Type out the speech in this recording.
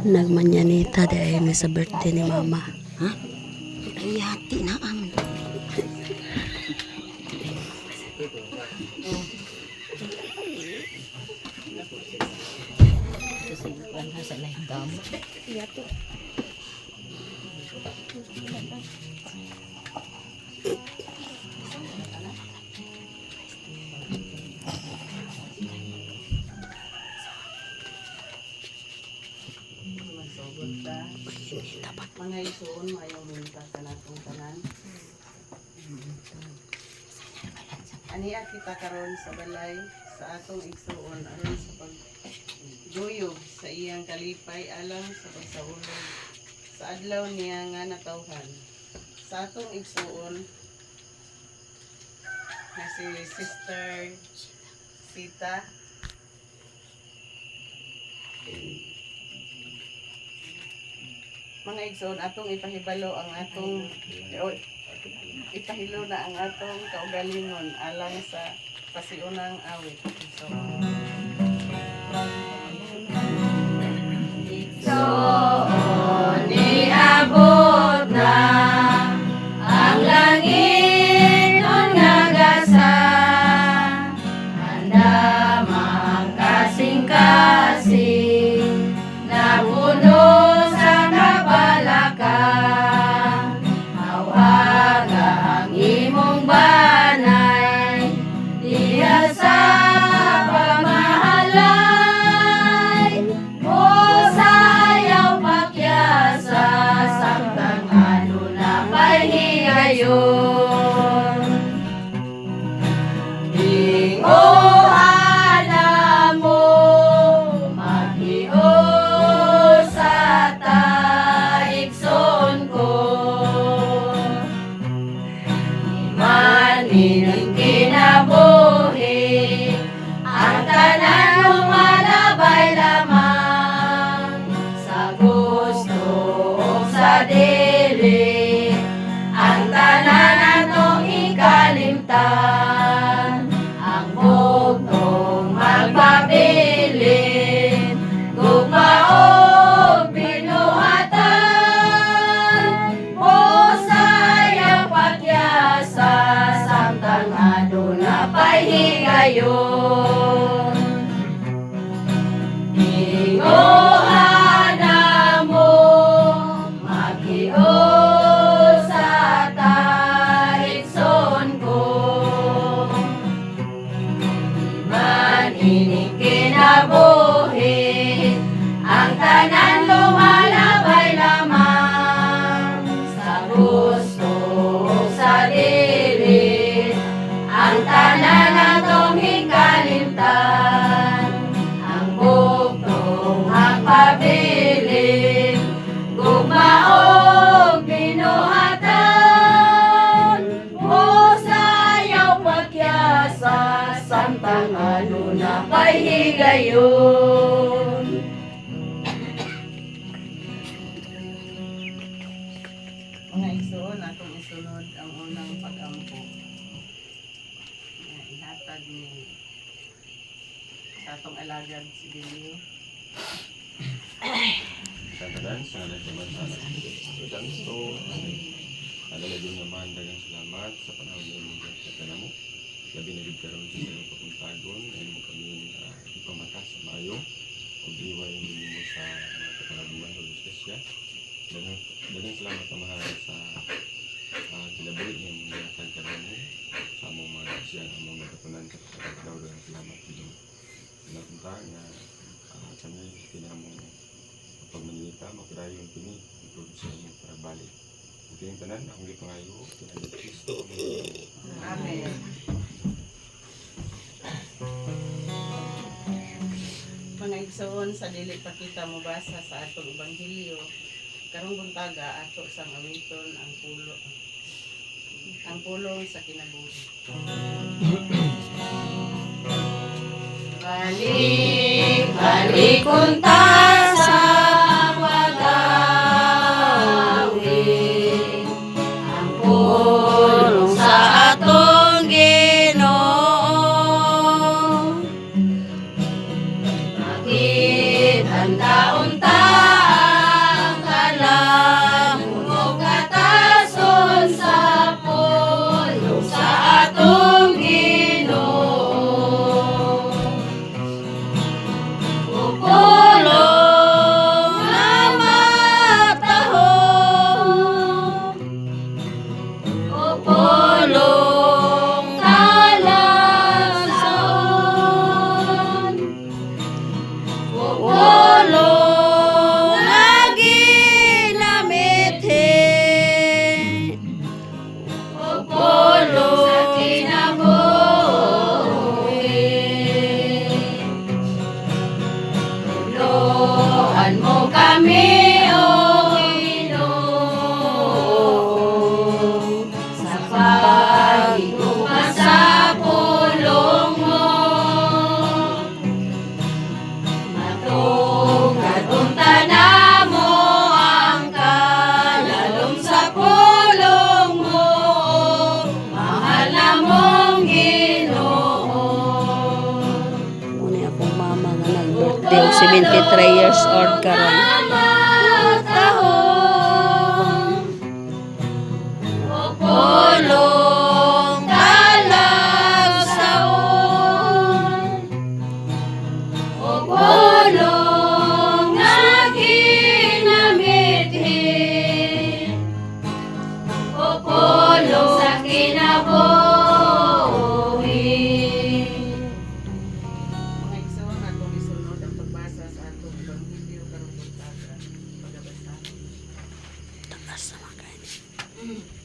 Nagmanyanita dahil may sa birthday ni mama. Ha? Ay, hati na aman. Sa lain damo. Yato. Mga isuon, mayong minta sa natong tanan. Aniya kita karon sa balay sa atong igsuon aron sa pagguyog sa iyang kalipay alang sa pagsahulog sa adlaw niya nga natawhan. Sa atong igsuon na si Sister Sita mga igsoon atong ipahibalo ang atong ipahilo na ang atong kaugalingon alang sa pasiunang awit. So niabot na ang langit nun nga gasa anda kasing-kasing na puno sa kabalaka mawaga ang imong banay diha sa pamahalay o sayaw pakyasa samtang ano na pahigayon ingohan mo maghiyo sa taigsoon ko imanin kinabuhi ang tanan lumalabay lamang sa gusto o sa dili ang tanan atong ikalimtan ang bugtong magpabilin gugma o binuhatan o sayang pakyasa samtang aduna pahigayon ingohan mo maghiyo sa taigsoon ko man ining kinabuhi ang tanan lumalabay lamang sa gusto o sa dili ang tanan atong hikalimtan ang bugtong magpabilin gugma o binuhatan o sayaw pakyasa samtang ano na pahigayon. Mga igsoon atong isunod ang unang pag-ampo na ihatag ni sa atong alagad si Bilio. Katagan sa nagkaman sa ganito. Alalagin naman dagang salamat sa panahon ng mga katanamo. Labi na gid karon sa inyong papuntagon ay mo kami ipamata sa maayo ug iway mo sa mga kapanaguan o justisya. Dagang salamat na mahal sa kilaboy ng mga katanamo sa among mga siyan among nagatunan sa pagdaw dagang salamat dito. Napunta nga kami pinamong pagmanita magdayon kini ug sa imong para balik. Ito yung tanan akong gipangayo kinalit Kristo. Amen. Mga igsoon sa dili pa kita mobasa sa atong ebanghelyo karong buntaga ato sang awiton ang pulong sa kinabuhi. Balik Kalikunta sa pag-awi, ang pulong sa atong Ginoo. Bakit ang taon-ta ang kalamong katason sa pulong sa atong Ginoo? Pulong na matahong, o pulong kalagsaon, o pulong na ginamithi, o pulong sa kinabuhi. Tuloan mo kami, O Ginoo, sa paghinuma sa pulong mo. Matungkad-unta na mo ang kalalom sa pulong mo, mahal na mong Ginoo. Muna akong mama nga nag-birthday, 73 years old karon. Pulong kalagsaon, o pulong na ginamithi, o pulong sa kinabuhi. Mga igsoon atong isunod ang pagbasa sa atong Ebanghelyo karong buntaga. Pagabasa. Takas na mga kain.